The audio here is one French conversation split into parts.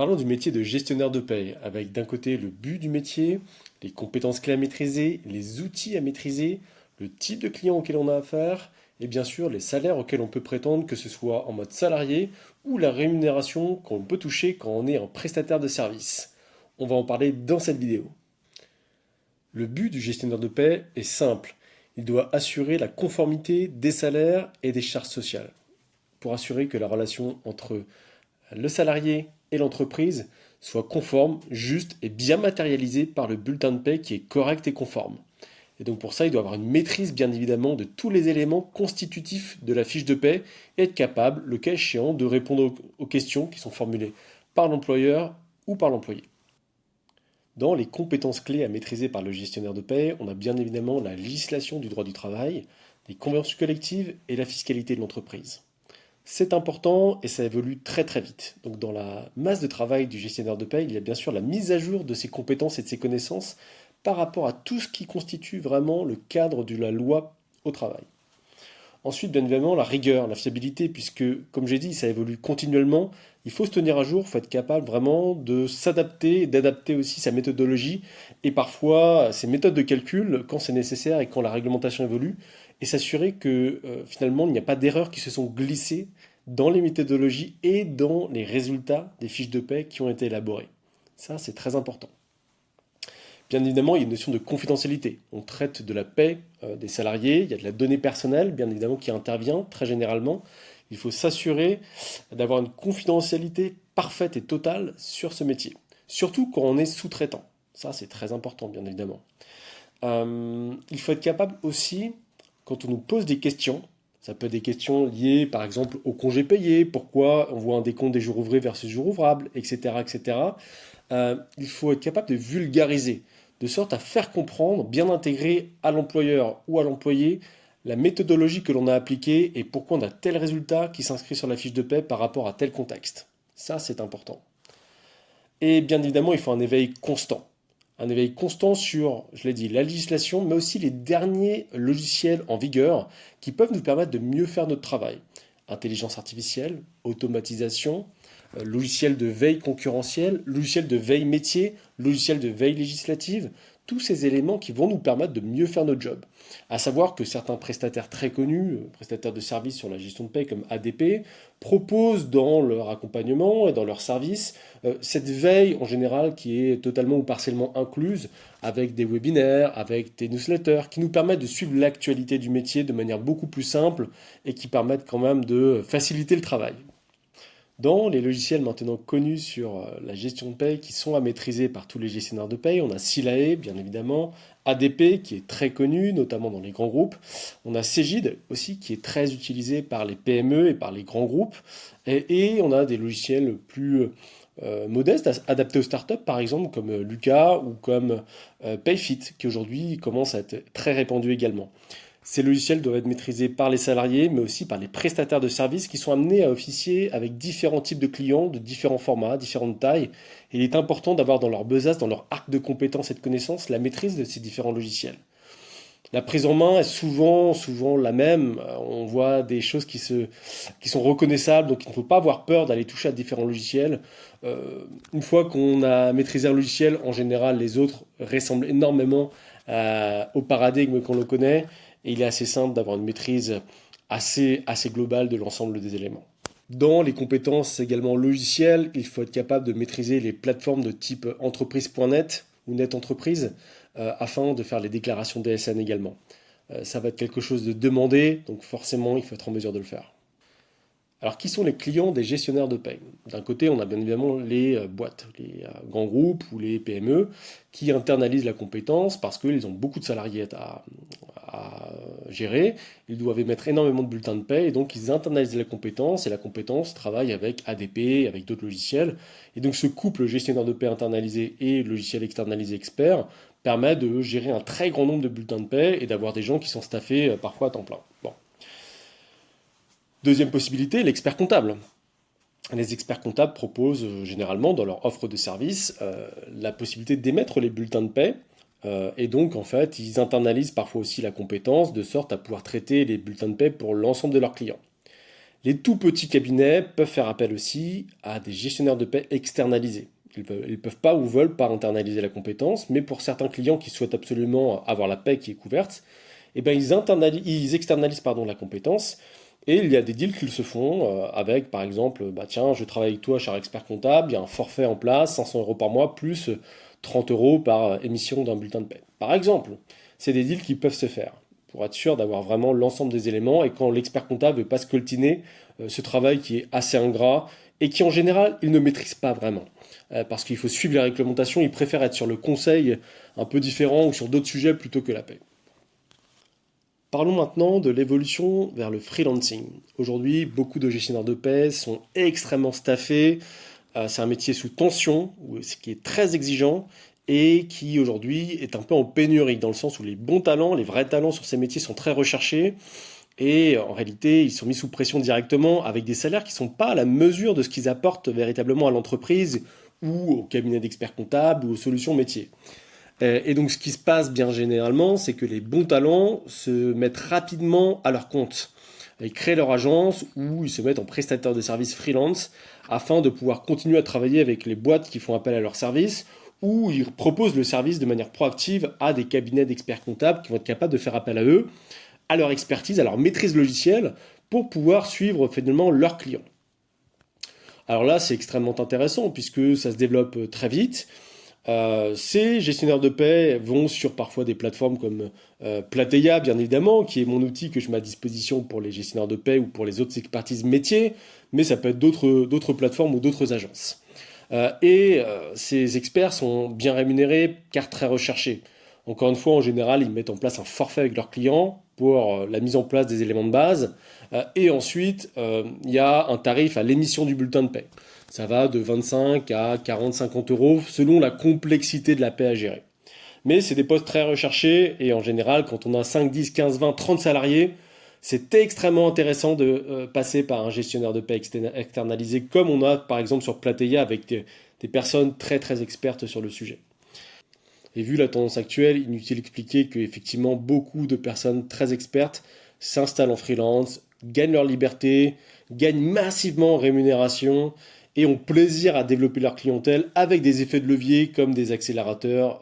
Parlons du métier de gestionnaire de paye, avec d'un côté le but du métier, les compétences clés à maîtriser, les outils à maîtriser, le type de client auquel on a affaire, et bien sûr les salaires auxquels on peut prétendre, que ce soit en mode salarié ou la rémunération qu'on peut toucher quand on est un prestataire de service. On va en parler dans cette vidéo. Le but du gestionnaire de paie est simple. Il doit assurer la conformité des salaires et des charges sociales, pour assurer que la relation entre le salarié et l'entreprise soit conforme, juste et bien matérialisée par le bulletin de paie qui est correct et conforme. Et donc pour ça, il doit avoir une maîtrise bien évidemment de tous les éléments constitutifs de la fiche de paie et être capable, le cas échéant, de répondre aux questions qui sont formulées par l'employeur ou par l'employé. Dans les compétences clés à maîtriser par le gestionnaire de paie, on a bien évidemment la législation du droit du travail, les conventions collectives et la fiscalité de l'entreprise. C'est important et ça évolue très très vite. Donc dans la masse de travail du gestionnaire de paie, il y a bien sûr la mise à jour de ses compétences et de ses connaissances par rapport à tout ce qui constitue vraiment le cadre de la loi au travail. Ensuite, bien évidemment, la rigueur, la fiabilité, puisque, comme j'ai dit, ça évolue continuellement. Il faut se tenir à jour, il faut être capable vraiment de s'adapter, d'adapter aussi sa méthodologie et parfois ses méthodes de calcul quand c'est nécessaire et quand la réglementation évolue, et s'assurer que finalement il n'y a pas d'erreurs qui se sont glissées dans les méthodologies et dans les résultats des fiches de paie qui ont été élaborées. Ça, c'est très important. Bien évidemment, il y a une notion de confidentialité. On traite de la paie des salariés, il y a de la donnée personnelle, bien évidemment, qui intervient très généralement. Il faut s'assurer d'avoir une confidentialité parfaite et totale sur ce métier. Surtout quand on est sous-traitant. Ça, c'est très important, bien évidemment. Il faut être capable aussi, quand on nous pose des questions, ça peut être des questions liées par exemple au congé payé, pourquoi on voit un décompte des jours ouvrés versus jours ouvrables, etc. etc. Il faut être capable de vulgariser, de sorte à faire comprendre, bien intégrer à l'employeur ou à l'employé la méthodologie que l'on a appliquée et pourquoi on a tel résultat qui s'inscrit sur la fiche de paie par rapport à tel contexte. Ça, c'est important. Et bien évidemment, il faut un éveil constant. Un éveil constant sur, je l'ai dit, la législation, mais aussi les derniers logiciels en vigueur qui peuvent nous permettre de mieux faire notre travail. Intelligence artificielle, automatisation, logiciel de veille concurrentielle, logiciel de veille métier, logiciel de veille législative, tous ces éléments qui vont nous permettre de mieux faire notre job. À savoir que certains prestataires très connus, prestataires de services sur la gestion de paie comme ADP, proposent dans leur accompagnement et dans leur service cette veille en général qui est totalement ou partiellement incluse avec des webinaires, avec des newsletters qui nous permettent de suivre l'actualité du métier de manière beaucoup plus simple et qui permettent quand même de faciliter le travail. Dans les logiciels maintenant connus sur la gestion de paye qui sont à maîtriser par tous les gestionnaires de paye, on a Silae, bien évidemment, ADP qui est très connu, notamment dans les grands groupes. On a Cegid aussi qui est très utilisé par les PME et par les grands groupes. Et on a des logiciels plus modestes, adaptés aux startups par exemple, comme Luca ou comme Payfit, qui aujourd'hui commence à être très répandu également. Ces logiciels doivent être maîtrisés par les salariés, mais aussi par les prestataires de services qui sont amenés à officier avec différents types de clients, de différents formats, différentes tailles. Et il est important d'avoir dans leur besace, dans leur arc de compétences et de connaissances, la maîtrise de ces différents logiciels. La prise en main est souvent la même. On voit des choses qui sont reconnaissables, donc il ne faut pas avoir peur d'aller toucher à différents logiciels. Une fois qu'on a maîtrisé un logiciel, en général, les autres ressemblent énormément au paradigme qu'on le connaît. Et il est assez simple d'avoir une maîtrise assez globale de l'ensemble des éléments. Dans les compétences également logicielles, il faut être capable de maîtriser les plateformes de type entreprise.net ou net entreprise afin de faire les déclarations DSN également. Ça va être quelque chose de demandé, donc forcément il faut être en mesure de le faire. Alors, qui sont les clients des gestionnaires de paie? D'un côté, on a bien évidemment les boîtes, les grands groupes ou les PME qui internalisent la compétence parce qu'ils ont beaucoup de salariés à gérer. Ils doivent émettre énormément de bulletins de paie et donc ils internalisent la compétence et la compétence travaille avec ADP, avec d'autres logiciels. Et donc, ce couple gestionnaire de paie internalisé et logiciel externalisé expert permet de gérer un très grand nombre de bulletins de paie et d'avoir des gens qui sont staffés parfois à temps plein. Bon. Deuxième possibilité, l'expert comptable. Les experts comptables proposent généralement dans leur offre de service la possibilité d'émettre les bulletins de paie et donc en fait ils internalisent parfois aussi la compétence de sorte à pouvoir traiter les bulletins de paie pour l'ensemble de leurs clients. Les tout petits cabinets peuvent faire appel aussi à des gestionnaires de paie externalisés. Ils peuvent pas ou veulent pas internaliser la compétence, mais pour certains clients qui souhaitent absolument avoir la paie qui est couverte, eh ben ils externalisent pardon, la compétence. Et il y a des deals qu'ils se font avec, par exemple, bah tiens, je travaille avec toi, cher expert comptable, il y a un forfait en place, 500 euros par mois, plus 30 euros par émission d'un bulletin de paie. Par exemple, c'est des deals qui peuvent se faire pour être sûr d'avoir vraiment l'ensemble des éléments et quand l'expert comptable ne veut pas scoltiner ce travail qui est assez ingrat et qui en général il ne maîtrise pas vraiment. Parce qu'il faut suivre les réglementations, il préfère être sur le conseil un peu différent ou sur d'autres sujets plutôt que la paie. Parlons maintenant de l'évolution vers le freelancing. Aujourd'hui, beaucoup de gestionnaires de paie sont extrêmement staffés. C'est un métier sous tension, ce qui est très exigeant et qui aujourd'hui est un peu en pénurie, dans le sens où les bons talents, les vrais talents sur ces métiers sont très recherchés. Et en réalité, ils sont mis sous pression directement avec des salaires qui ne sont pas à la mesure de ce qu'ils apportent véritablement à l'entreprise ou au cabinet d'experts comptables ou aux solutions métiers. Et donc ce qui se passe bien généralement, c'est que les bons talents se mettent rapidement à leur compte. Ils créent leur agence ou ils se mettent en prestataire de services freelance afin de pouvoir continuer à travailler avec les boîtes qui font appel à leurs services ou ils proposent le service de manière proactive à des cabinets d'experts comptables qui vont être capables de faire appel à eux, à leur expertise, à leur maîtrise logicielle pour pouvoir suivre finalement leurs clients. Alors là, c'est extrêmement intéressant puisque ça se développe très vite. Ces gestionnaires de paie vont sur parfois des plateformes comme Plateia, bien évidemment, qui est mon outil que je mets à disposition pour les gestionnaires de paie ou pour les autres expertises métiers, mais ça peut être d'autres plateformes ou d'autres agences. Ces experts sont bien rémunérés car très recherchés. Encore une fois, en général, ils mettent en place un forfait avec leurs clients pour la mise en place des éléments de base. Et ensuite, il y a un tarif à l'émission du bulletin de paie. Ça va de 25 à 40, 50 euros selon la complexité de la paie à gérer. Mais c'est des postes très recherchés et en général, quand on a 5, 10, 15, 20, 30 salariés, c'est extrêmement intéressant de passer par un gestionnaire de paie externalisé comme on a par exemple sur Plateia avec des personnes très très expertes sur le sujet. Et vu la tendance actuelle, inutile d'expliquer qu'effectivement beaucoup de personnes très expertes s'installent en freelance, gagnent leur liberté, gagnent massivement en rémunération et ont plaisir à développer leur clientèle avec des effets de levier comme des accélérateurs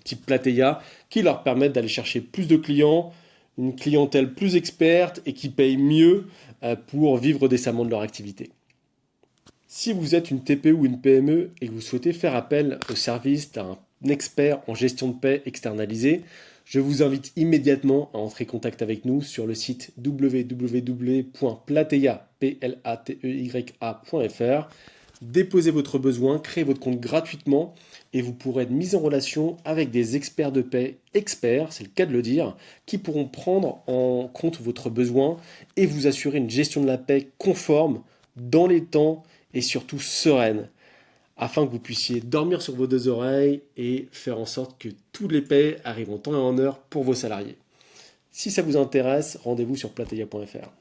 type Plateia qui leur permettent d'aller chercher plus de clients, une clientèle plus experte et qui paye mieux pour vivre décemment de leur activité. Si vous êtes une TPE ou une PME et que vous souhaitez faire appel au service d'un expert en gestion de paie externalisé, je vous invite immédiatement à entrer en contact avec nous sur le site www.plateya.fr. Déposez votre besoin, créez votre compte gratuitement et vous pourrez être mis en relation avec des experts de paie, experts, c'est le cas de le dire, qui pourront prendre en compte votre besoin et vous assurer une gestion de la paie conforme, dans les temps et surtout sereine, afin que vous puissiez dormir sur vos deux oreilles et faire en sorte que tous les paies arrivent en temps et en heure pour vos salariés. Si ça vous intéresse, rendez-vous sur plateia.fr.